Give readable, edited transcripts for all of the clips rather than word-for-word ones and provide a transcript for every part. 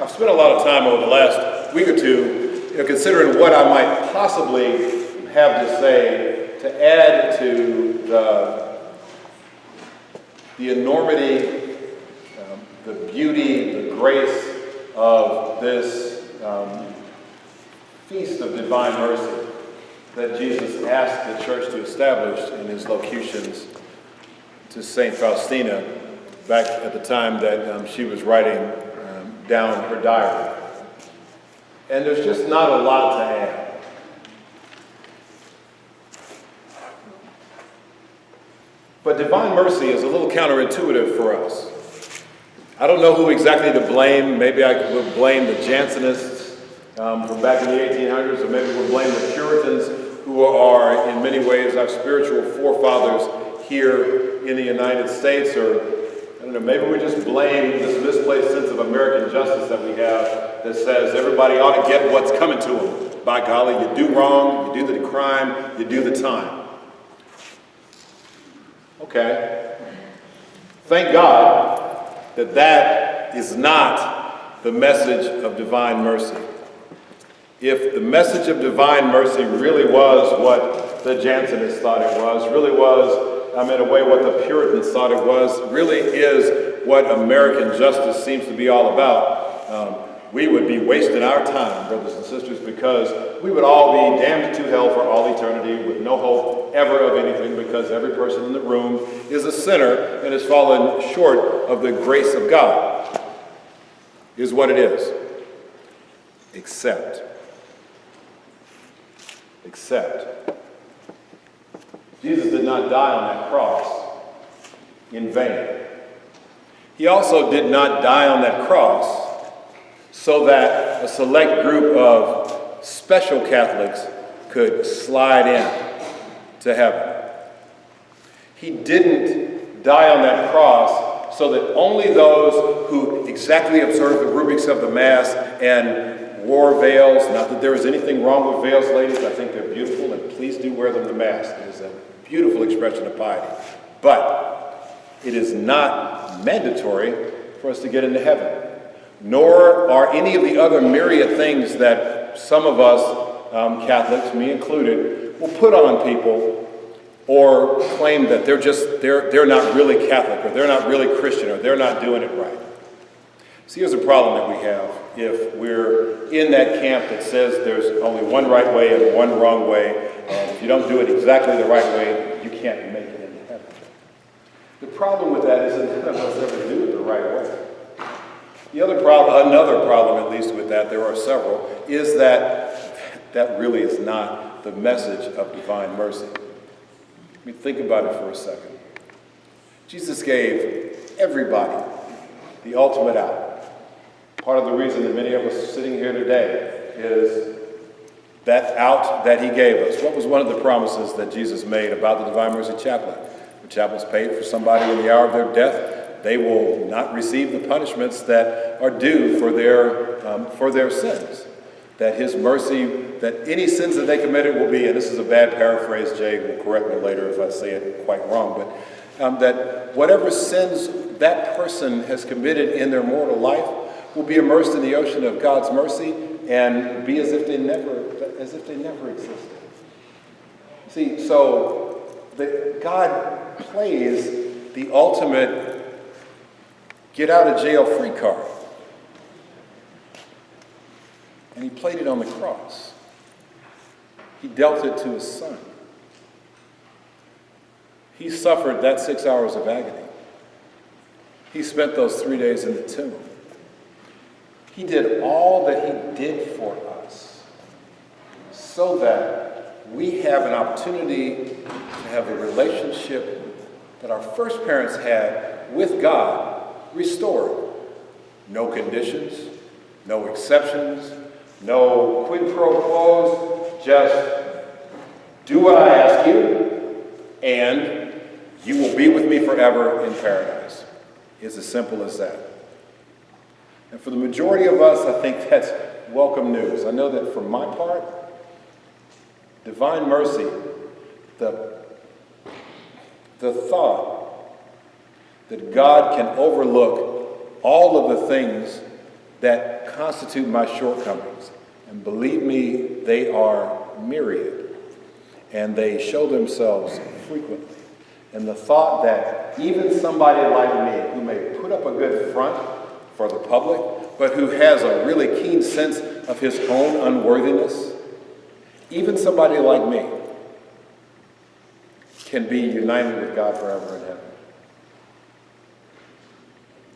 I've spent a lot of time over the last week or two, considering what I might possibly have to say to add to the enormity, the beauty, the grace of this feast of divine mercy that Jesus asked the church to establish in his locutions to St. Faustina back at the time that she was writing down her diary. And there's just not a lot to add. But divine mercy is a little counterintuitive for us. I don't know who exactly to blame. Maybe I would blame the Jansenists from back in the 1800s, or maybe we'll blame the Puritans, who are in many ways our spiritual forefathers here in the United States, or I don't know, maybe we just blame this misplaced sense of American justice that we have that says everybody ought to get what's coming to them. By golly, you do wrong, you do the crime, you do the time. Okay. Thank God that that is not the message of divine mercy. If the message of divine mercy really was what the Jansenists thought it was, really was, in a way, what the Puritans thought it was, really is what American justice seems to be all about, we would be wasting our time, brothers and sisters, because we would all be damned to hell for all eternity with no hope ever of anything, because every person in the room is a sinner and has fallen short of the grace of God, is what it is. Except Jesus did not die on that cross in vain. He also did not die on that cross so that a select group of special Catholics could slide in to heaven. He didn't die on that cross so that only those who exactly observed the rubrics of the Mass and wore veils, not that there is anything wrong with veils, ladies, I think they're beautiful, and please do wear them to Mass. It is a beautiful expression of piety. But it is not mandatory for us to get into heaven, nor are any of the other myriad things that some of us, Catholics, me included, will put on people or claim that they're not really Catholic, or they're not really Christian, or they're not doing it right. See, here's a problem that we have if we're in that camp that says there's only one right way and one wrong way, and if you don't do it exactly the right way, you can't make it into heaven. The problem with that is that none of us ever do it the right way. Another problem at least with that, there are several, is that that really is not the message of divine mercy. Let me think about it for a second. Jesus gave everybody the ultimate out. Part of the reason that many of us are sitting here today is that out that he gave us. What was one of the promises that Jesus made about the Divine Mercy Chaplain? The chaplain's paid for somebody in the hour of their death. They will not receive the punishments that are due for their sins. That his mercy, that any sins that they committed will be, and this is a bad paraphrase, Jay will correct me later if I say it quite wrong, but that whatever sins that person has committed in their mortal life will be immersed in the ocean of God's mercy and be as if they never existed. See, so God plays the ultimate get out of jail free card. And he played it on the cross. He dealt it to his son. He suffered that 6 hours of agony. He spent those 3 days in the tomb. He did all that he did for us so that we have an opportunity to have the relationship that our first parents had with God restored. No conditions, no exceptions, no quid pro quos, just do what I ask you and you will be with me forever in paradise. It's as simple as that. And for the majority of us, I think that's welcome news. I know that for my part, divine mercy, the thought that God can overlook all of the things that constitute my shortcomings. And believe me, they are myriad, and they show themselves frequently. And the thought that even somebody like me, who may put up a good front for the public, but who has a really keen sense of his own unworthiness, even somebody like me can be united with God forever in heaven.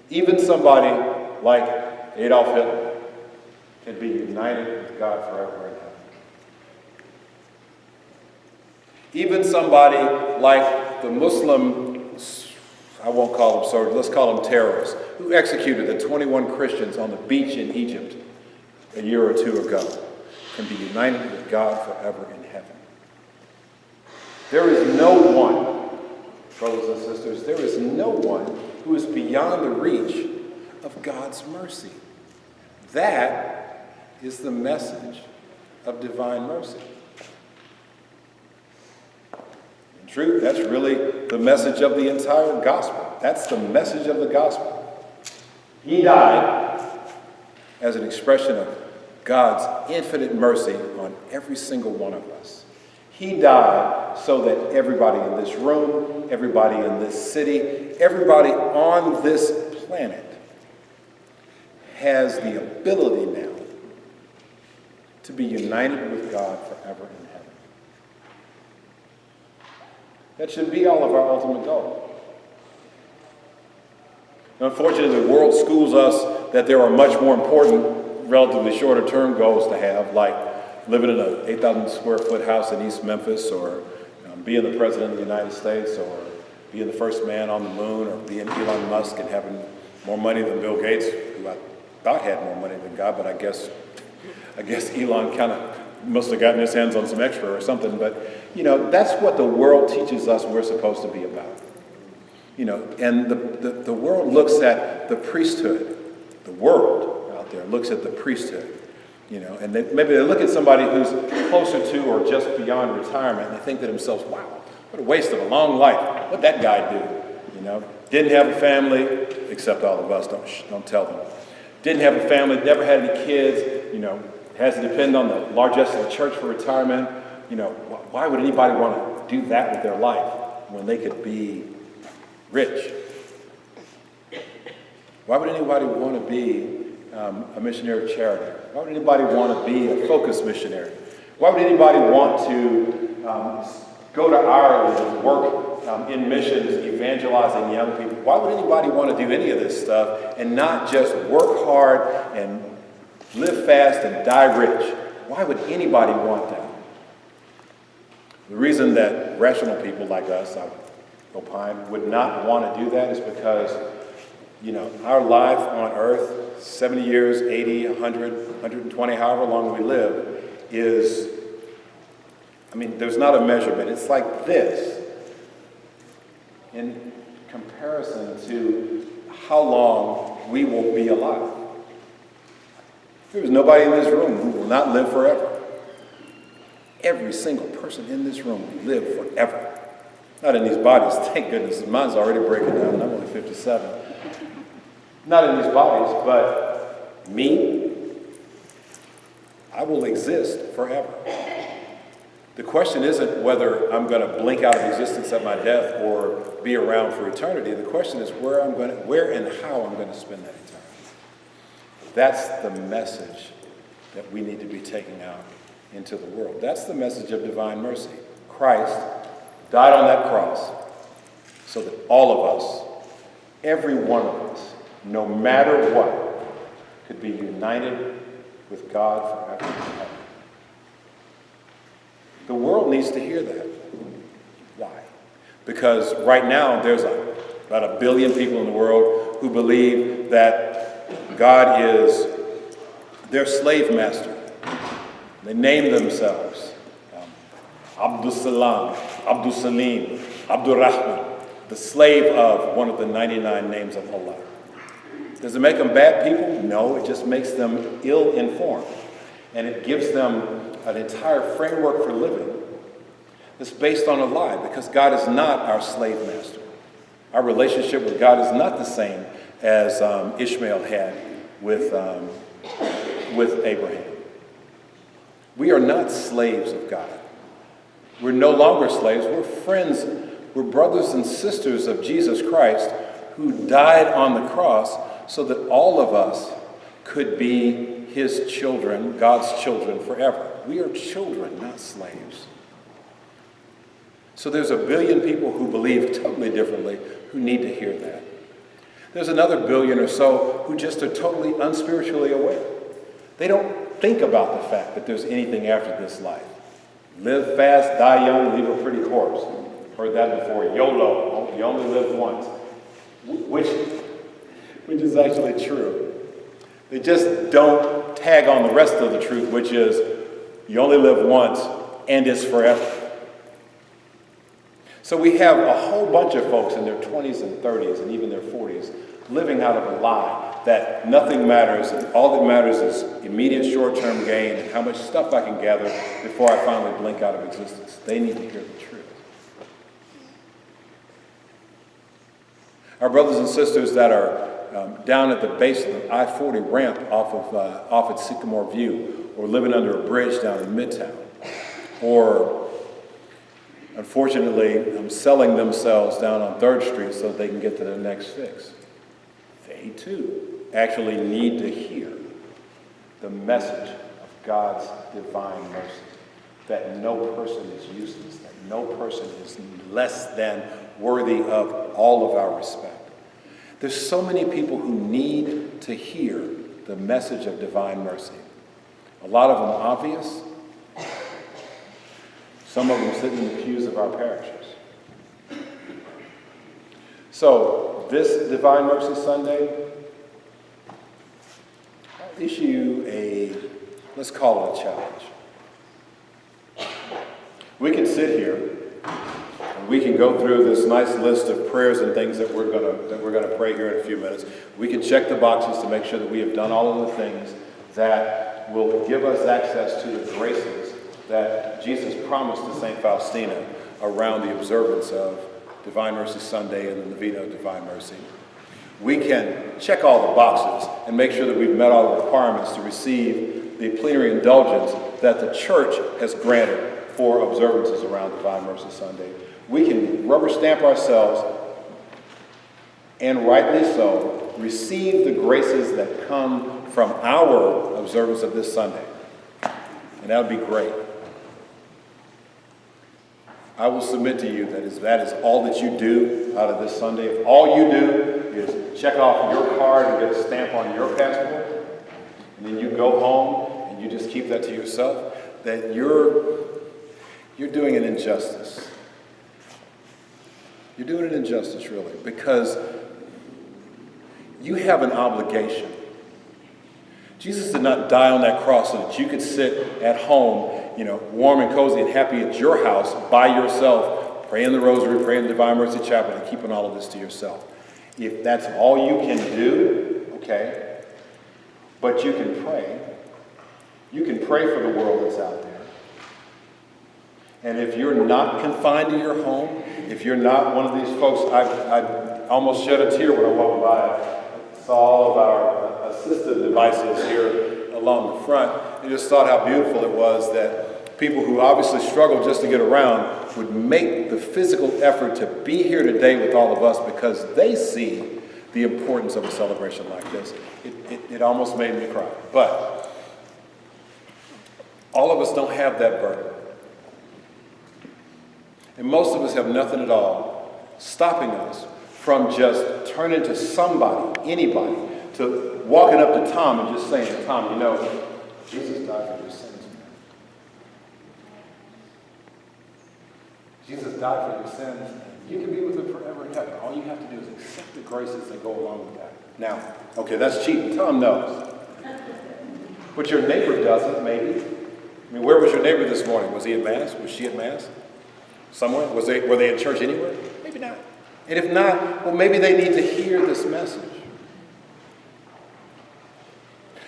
Even somebody like Adolf Hitler can be united with God forever in heaven. Even somebody like the Muslim, I won't call them soldiers, let's call them terrorists, who executed the 21 Christians on the beach in Egypt a year or two ago, can be united with God forever in heaven. There is no one, brothers and sisters, there is no one who is beyond the reach of God's mercy. That is the message of divine mercy. In truth, that's really the message of the entire gospel. That's the message of the gospel. He died as an expression of God's infinite mercy on every single one of us. He died so that everybody in this room, everybody in this city, everybody on this planet has the ability now to be united with God forever in heaven. That should be all of our ultimate goal. Unfortunately, the world schools us that there are much more important, relatively shorter term goals to have, like living in an 8,000 square foot house in East Memphis, or being the president of the United States, or being the first man on the moon, or being Elon Musk and having more money than Bill Gates, who I thought had more money than God, but I guess Elon kind of must have gotten his hands on some extra or something. But, that's what the world teaches us we're supposed to be about. And the world looks at the priesthood. The world out there looks at the priesthood, and maybe they look at somebody who's closer to or just beyond retirement, and they think to themselves, wow, what a waste of a long life. What'd that guy do? Didn't have a family, except all of us, don't tell them. Didn't have a family, never had any kids, has to depend on the largesse of the church for retirement. Why would anybody want to do that with their life when they could be rich? Why would anybody want to be a missionary of charity? Why would anybody want to be a focused missionary? Why would anybody want to go to Ireland and work in missions, evangelizing young people? Why would anybody want to do any of this stuff and not just work hard and live fast and die rich? Why would anybody want that? The reason that rational people like us, I opine, would not want to do that is because, our life on earth, 70 years, 80, 100, 120, however long we live, is, there's not a measurement. It's like this in comparison to how long we will be alive. There is nobody in this room who will not live forever. Every single person in this room will live forever. Not in these bodies, thank goodness. Mine's already breaking down, and I'm only 57. Not in these bodies, but me, I will exist forever. The question isn't whether I'm going to blink out of existence at my death or be around for eternity. The question is where and how I'm going to spend that eternity. That's the message that we need to be taking out into the world. That's the message of divine mercy. Christ died on that cross so that all of us, every one of us, no matter what, could be united with God forever and ever. The world needs to hear that. Why? Because right now there's about 1 billion people in the world who believe that God is their slave master. They name themselves Abdul Salam, Abdul Salim, Abdul Rahman, the slave of one of the 99 names of Allah. Does it make them bad people? No, it just makes them ill-informed. And it gives them an entire framework for living that's based on a lie, because God is not our slave master. Our relationship with God is not the same as Ishmael had with Abraham. We are not slaves of God. We're no longer slaves. We're friends. We're brothers and sisters of Jesus Christ who died on the cross so that all of us could be his children, God's children forever. We are children, not slaves. So there's a billion people who believe totally differently who need to hear that. There's another billion or so who just are totally unspiritually aware. They don't think about the fact that there's anything after this life. Live fast, die young, leave a pretty corpse. Heard that before. YOLO, you only live once. Which is actually true. They just don't tag on the rest of the truth, which is you only live once and it's forever. So we have a whole bunch of folks in their 20s and 30s and even their 40s living out of a lie that nothing matters and all that matters is immediate short-term gain and how much stuff I can gather before I finally blink out of existence. They need to hear the truth. Our brothers and sisters that are down at the base of the I-40 ramp off at Sycamore View, or living under a bridge down in Midtown, or unfortunately selling themselves down on 3rd Street so that they can get to their next fix. They too actually need to hear the message of God's divine mercy, that no person is useless, that no person is less than worthy of all of our respect. There's so many people who need to hear the message of divine mercy. A lot of them obvious. Some of them sitting in the pews of our parishes. So, this Divine Mercy Sunday, I'll issue let's call it a challenge. We can sit here and we can go through this nice list of prayers and things that we're gonna pray here in a few minutes. We can check the boxes to make sure that we have done all of the things that will give us access to the graces that Jesus promised to St. Faustina around the observance of Divine Mercy Sunday and the Novena of Divine Mercy. We can check all the boxes and make sure that we've met all the requirements to receive the plenary indulgence that the Church has granted for observances around Divine Mercy Sunday. We can rubber stamp ourselves, and rightly so, receive the graces that come from our observance of this Sunday. And that would be great. I will submit to you that is all that you do out of this Sunday. If all you do is check off your card and get a stamp on your passport, and then you go home and you just keep that to yourself, that you're doing an injustice. You're doing an injustice, really, because you have an obligation. Jesus did not die on that cross so that you could sit at home, warm and cozy and happy at your house by yourself, praying the rosary, praying the Divine Mercy Chapel, and keeping all of this to yourself. If that's all you can do, okay, but you can pray. You can pray for the world that's out there. And if you're not confined to your home, if you're not one of these folks, I almost shed a tear when I walked by. I saw all of our assistive devices here along the front, and just thought how beautiful it was that people who obviously struggle just to get around would make the physical effort to be here today with all of us because they see the importance of a celebration like this. It almost made me cry. But all of us don't have that burden. And most of us have nothing at all stopping us from just turning to somebody, anybody, to walking up to Tom and just saying, Tom, Jesus died for your sins, man. Jesus died for your sins. You can be with him forever in heaven. All you have to do is accept the graces that go along with that. Now, okay, that's cheating. Tom knows. But your neighbor doesn't, maybe. I mean, where was your neighbor this morning? Was he at Mass? Was she at Mass? Somewhere? Were they in church anywhere? Maybe not. And if not, well, maybe they need to hear this message.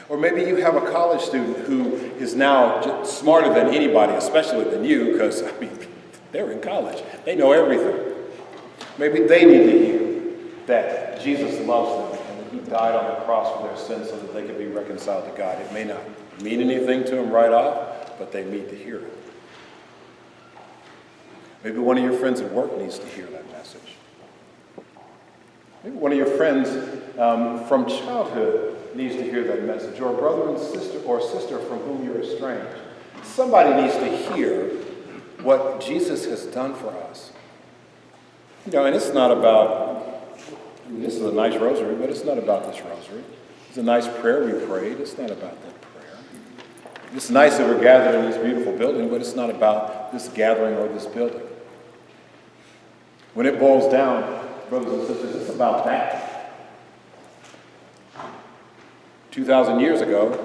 Or maybe you have a college student who is now smarter than anybody, especially than you, because, they're in college. They know everything. Maybe they need to hear that Jesus loves them and that he died on the cross for their sins so that they could be reconciled to God. It may not mean anything to them right off, but they need to hear it. Maybe one of your friends at work needs to hear that message. Maybe one of your friends from childhood needs to hear that message, or a brother and sister or sister from whom you're estranged. Somebody needs to hear what Jesus has done for us. And it's not about, this is a nice rosary, but it's not about this rosary. It's a nice prayer we prayed. It's not about that prayer. It's nice that we're gathered in this beautiful building, but it's not about this gathering or this building. When it boils down, brothers and sisters, it's about that. 2,000 years ago,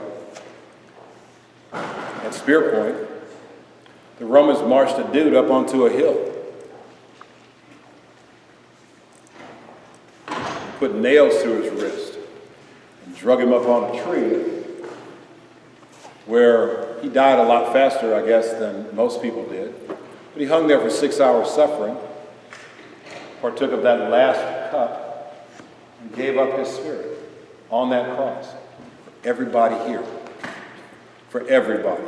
at Spear Point, the Romans marched a dude up onto a hill, put nails through his wrist, and drug him up on a tree, where he died a lot faster, I guess, than most people did. But he hung there for 6 hours suffering, partook of that last cup, and gave up his spirit on that cross for everybody here. For everybody.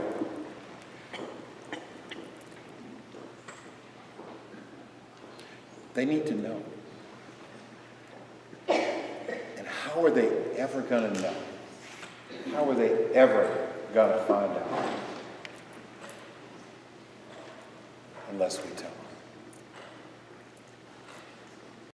They need to know. And how are they ever going to know? How are they ever going to find out? Unless we tell them.